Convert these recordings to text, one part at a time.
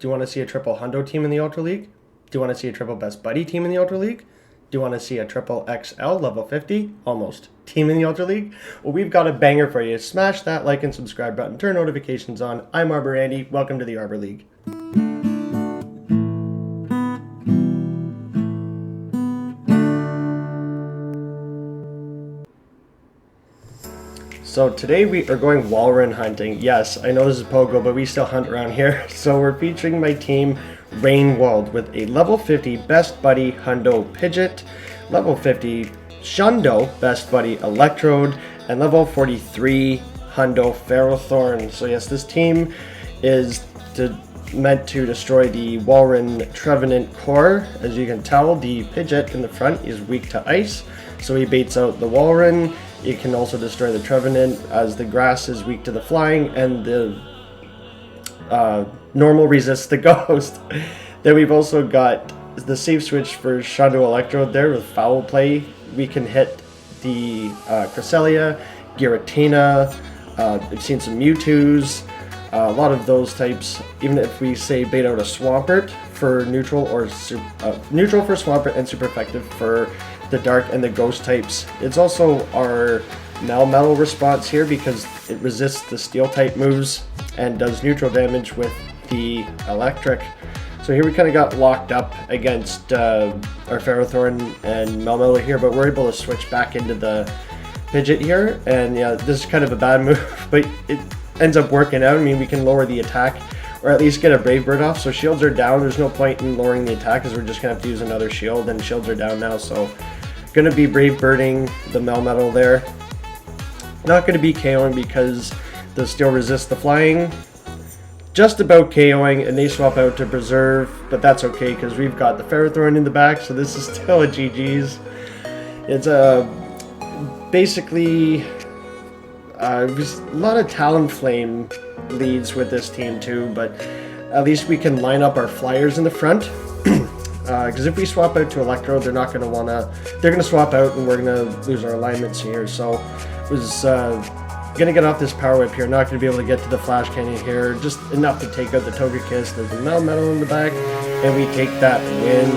Do you want to see a triple Hundo team in the Ultra League? Do you want to see a triple Best Buddy team in the Ultra League? Do you want to see a triple XL level 50, almost, team in the Ultra League? Well, we've got a banger for you. Smash that like and subscribe button. Turn notifications on. I'm Arbor Andy. Welcome to the Arbor League. So today we are going Walrein hunting. Yes, I know this is Pogo, but we still hunt around here. So we're featuring my team Rein-Walled with a level 50 Best Buddy Hundo Pidgeot, level 50 SHUNDO Best Buddy Electrode, and level 43 Hundo Ferrothorn. So yes, this team is meant to destroy the Walrein Trevenant Core. As you can tell, the Pidgeot in the front is weak to ice, so he baits out the Walrein. It can also destroy the Trevenant, as the grass is weak to the flying, and the normal resists the ghost. Then we've also got the safe switch for SHUNDO Electrode there with foul play. We can hit the Cresselia, Giratina, I've seen some Mewtwo's, a lot of those types. Even if we say bait out a Swampert for neutral, or neutral for Swampert and super effective for the dark and the ghost types. It's also our metal response here because it resists the steel type moves and does neutral damage with the electric. So here we kind of got locked up against our Ferrothorn and metal here, but we're able to switch back into the Pidgeot here. And yeah, this is kind of a bad move, but it ends up working out. I mean, we can lower the attack, or at least get a Brave Bird off. So shields are down. There's no point in lowering the attack because we're just going to have to use another shield, and shields are down now. So going to be Brave Birding the metal there. Not going to be KOing because they'll still resist the flying. Just about KOing, and they swap out to Preserve, but that's okay because we've got the Ferrothorn in the back, so this is still a GG's. It's basically there's a lot of Talonflame leads with this team too, but at least we can line up our flyers in the front. Because if we swap out to Electrode, they're not going to want to. They're going to swap out, and we're going to lose our alignments here. So, was going to get off this Power Whip here. Not going to be able to get to the Flash Cannon here. Just enough to take out the Togekiss. There's the metal in the back, and we take that win.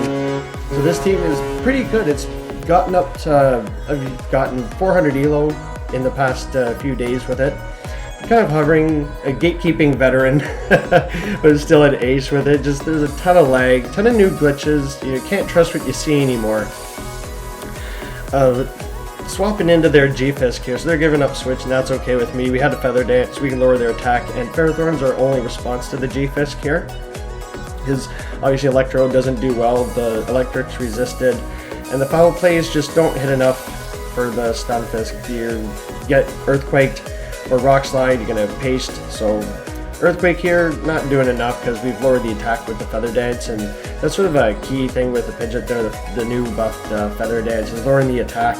So this team is pretty good. It's gotten up to. I've gotten 400 elo in the past few days with it. Kind of hovering, a gatekeeping veteran, but it's still an ace with it. Just there's a ton of lag, ton of new glitches. You can't trust what you see anymore. Swapping into their G-Fisk here, so they're giving up switch, and that's okay with me. We had a Feather Dance, we can lower their attack, and Ferrothorn's our only response to the G-Fisk here. Because obviously Electrode doesn't do well, the Electric's resisted, and the foul plays just don't hit enough for the Stunfisk. You get Earthquaked or Rock Slide, you're going to paste. So Earthquake here, not doing enough because we've lowered the attack with the Feather Dance, and that's sort of a key thing with the Pidgeot there, the new buffed Feather Dance, is lowering the attack.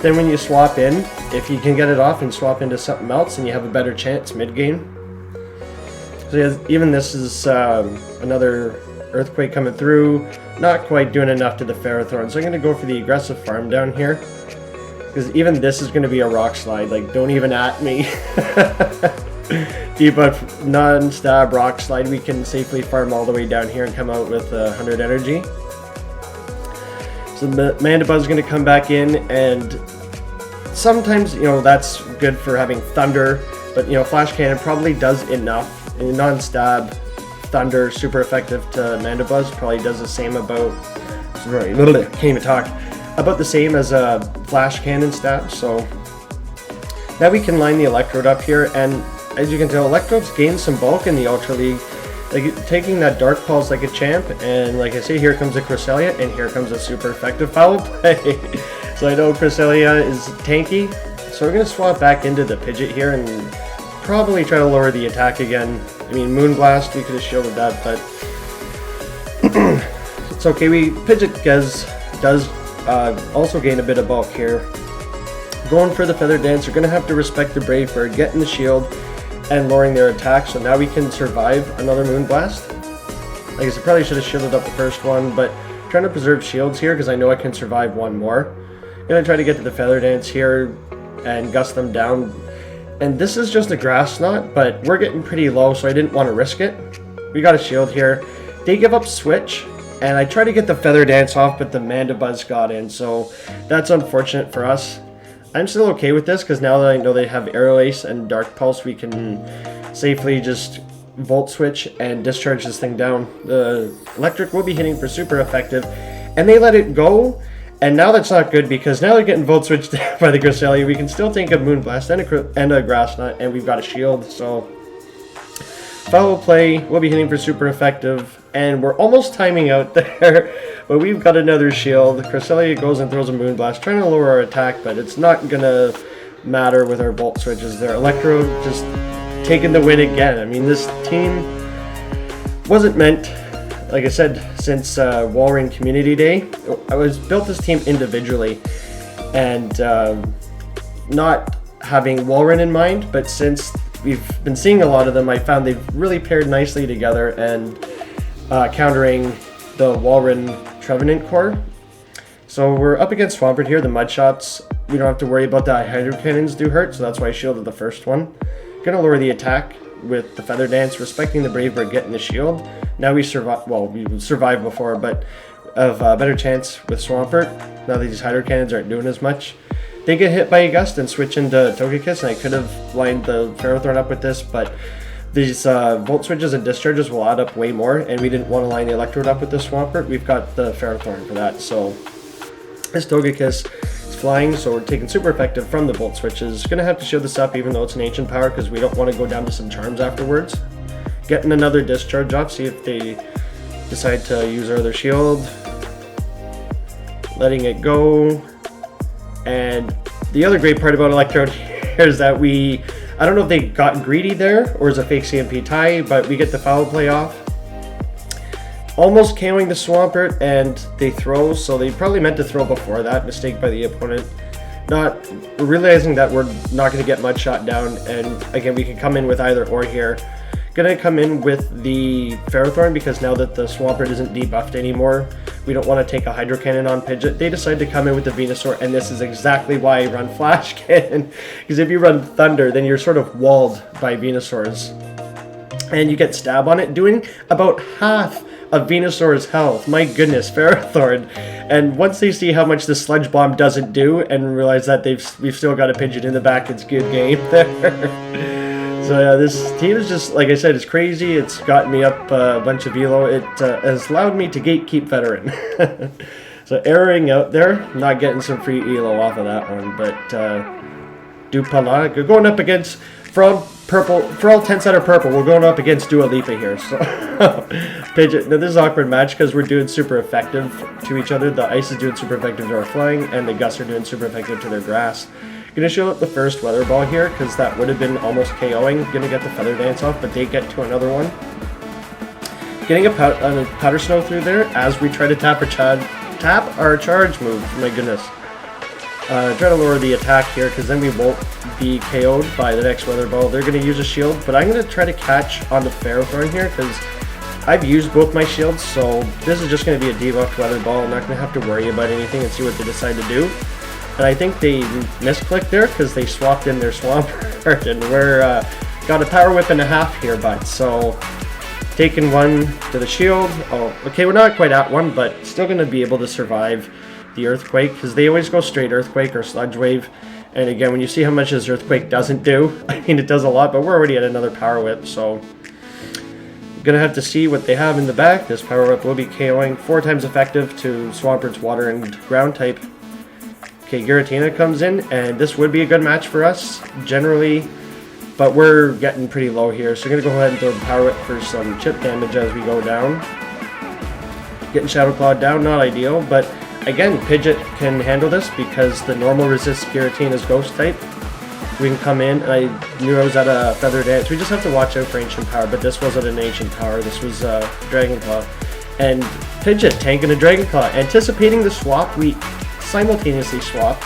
Then when you swap in, if you can get it off and swap into something else, and you have a better chance mid-game. So yeah, even this is another Earthquake coming through, not quite doing enough to the Ferrothorn, so I'm going to go for the aggressive farm down here. Because even this is going to be a Rock Slide, like, don't even at me. Debuff non-stab Rock Slide, we can safely farm all the way down here and come out with 100 energy. So the Mandibuzz is going to come back in, and sometimes, you know, that's good for having Thunder, but, you know, Flash Cannon probably does enough. And non-stab Thunder, super effective to Mandibuzz, probably does the same about, sorry, can't even talk. About the same as a Flash Cannon stat. So now we can line the Electrode up here, and as you can tell, Electrode's gained some bulk in the Ultra League, like taking that Dark Pulse like a champ. And like I say, here comes a Cresselia, and here comes a super effective foul play. So I know Cresselia is tanky, so we're going to swap back into the Pidgeot here and probably try to lower the attack again. I mean, Moonblast, we could have shielded that, but it's okay. Pidgeot does also gain a bit of bulk here. Going for the Feather Dance, you're going to have to respect the Brave Bird, getting the shield, and lowering their attack, so now we can survive another Moonblast. Like I said, probably should have shielded up the first one, but I'm trying to preserve shields here because I know I can survive one more. Going to try to get to the Feather Dance here and gust them down. And this is just a Grass Knot, but we're getting pretty low, so I didn't want to risk it. we got a shield here. They give up switch, and I try to get the Feather Dance off, but the Mandibuzz got in, so that's unfortunate for us. I'm still okay with this, because now that I know they have Aerial Ace and Dark Pulse, we can safely just Volt Switch and discharge this thing down. The Electric will be hitting for super effective, and they let it go, and now that's not good, because now they're getting Volt Switched by the Cresselia. We can still take a Moonblast and a Grass Knot, and we've got a shield, so foul play will be hitting for super effective, and we're almost timing out there, but we've got another shield. Cresselia goes and throws a Moonblast, trying to lower our attack, but it's not gonna matter with our Volt Switches there. Electrode just taking the win again. I mean, this team wasn't meant, like I said, since Walrein Community Day. I built this team individually and not having Walrein in mind, but since we've been seeing a lot of them, I found they've really paired nicely together and countering the Walrein Trevenant Core. So we're up against Swampert here, the Mud Shots. We don't have to worry about that. Hydro Cannons do hurt, so that's why I shielded the first one. Gonna lower the attack with the Feather Dance, respecting the Brave Bird getting the shield. Now we survive, well, we survived before, but of a better chance with Swampert. Now that these Hydro Cannons aren't doing as much. They get hit by a Gust and switch into Togekiss, and I could have lined the Ferrothorn up with this, but these Volt Switches and Discharges will add up way more, and we didn't want to line the Electrode up with the Swampert. We've got the Ferrothorn for that, so this Togekiss is flying, so we're taking super effective from the Volt Switches. Gonna have to shield this up even though it's an Ancient Power, because we don't want to go down to some Charms afterwards. Getting another Discharge off, see if they decide to use our other shield. Letting it go. And the other great part about Electrode here is that I don't know if they got greedy there or is a fake CMP tie, but we get the foul play off. Almost KOing the Swampert, and they throw, so they probably meant to throw before that. Mistake by the opponent. Not realizing that we're not going to get Mud Shot down, and again, we can come in with either or here. Gonna come in with the Ferrothorn, because now that the Swampert isn't debuffed anymore, we don't want to take a Hydro Cannon on Pidgeot. They decide to come in with the Venusaur, and this is exactly why I run Flash Cannon. Because if you run Thunder, then you're sort of walled by Venusaurs. And you get Stab on it, doing about half of Venusaur's health. My goodness, Ferrothorn. And once they see how much the Sludge Bomb doesn't do, and realize that we've still got a Pidgeot in the back, it's good game there. So yeah, this team is just, like I said, it's crazy. It's gotten me up a bunch of elo. It has allowed me to gatekeep Veteran. So erroring out there, not getting some free elo off of that one. But Dupala, we're going up against, for all 10 set of purple, we're going up against Dua Lipa here. So Pidgeot, now this is an awkward match because we're doing super effective to each other. The Ice is doing super effective to our Flying, and the Gusts are doing super effective to their Grass. Gonna show up the first Weather Ball here, because that would have been almost KOing. Gonna get the Feather Dance off, but they get to another one. Getting a Powder Snow through there as we try to tap our charge move. My goodness. Try to lower the attack here, because then we won't be KO'd by the next Weather Ball. They're gonna use a shield, but I'm gonna try to catch on the Ferrothorn here, because I've used both my shields, so this is just gonna be a debuffed Weather Ball. I'm not gonna have to worry about anything and see what they decide to do. And I think they misclicked there because they swapped in their Swampert, and we're got a Power Whip and a half here, bud. So taking one to the shield. Oh, okay, we're not quite at one, but still going to be able to survive the Earthquake, because they always go straight Earthquake or Sludge Wave. And again, when you see how much this Earthquake doesn't do, I mean, it does a lot, but we're already at another Power Whip, so gonna have to see what they have in the back. This Power Whip will be KOing, 4 times effective to Swampert's Water and Ground type. Okay, Giratina comes in, and this would be a good match for us, generally, but we're getting pretty low here, so we're going to go ahead and throw the Power Whip for some chip damage as we go down. Getting Shadow Claw down, not ideal, but again, Pidgeot can handle this because the normal resists Giratina's Ghost type. We can come in, and I knew I was at a Feather Dance. We just have to watch out for Ancient Power, but this wasn't an Ancient Power, this was Dragon Claw. And Pidgeot tanking a Dragon Claw, anticipating the swap, we simultaneously swap.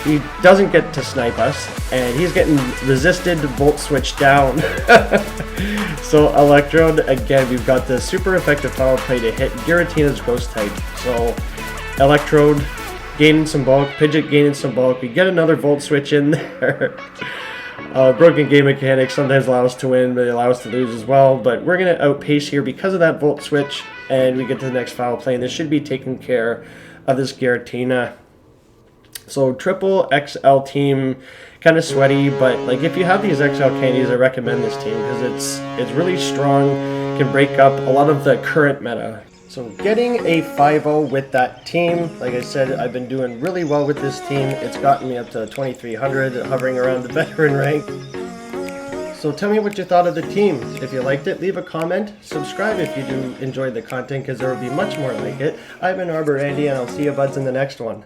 He doesn't get to snipe us, and he's getting resisted Volt Switch down. So Electrode, again, we've got the super effective foul play to hit Giratina's Ghost type. So Electrode gaining some bulk, Pidgeot gaining some bulk. We get another Volt Switch in there. Broken game mechanics sometimes allow us to win, but they allow us to lose as well. But we're going to outpace here because of that Volt Switch, and we get to the next foul play, and this should be taking care of this Giratina. So triple XL team, kind of sweaty, but like if you have these XL candies, I recommend this team because it's really strong, can break up a lot of the current meta. So getting a 5-0 with that team, like I said, I've been doing really well with this team. It's gotten me up to 2300, hovering around the veteran rank. So tell me what you thought of the team. If you liked it, leave a comment. Subscribe if you do enjoy the content because there will be much more like it. I've been Arbor Andy, and I'll see you buds in the next one.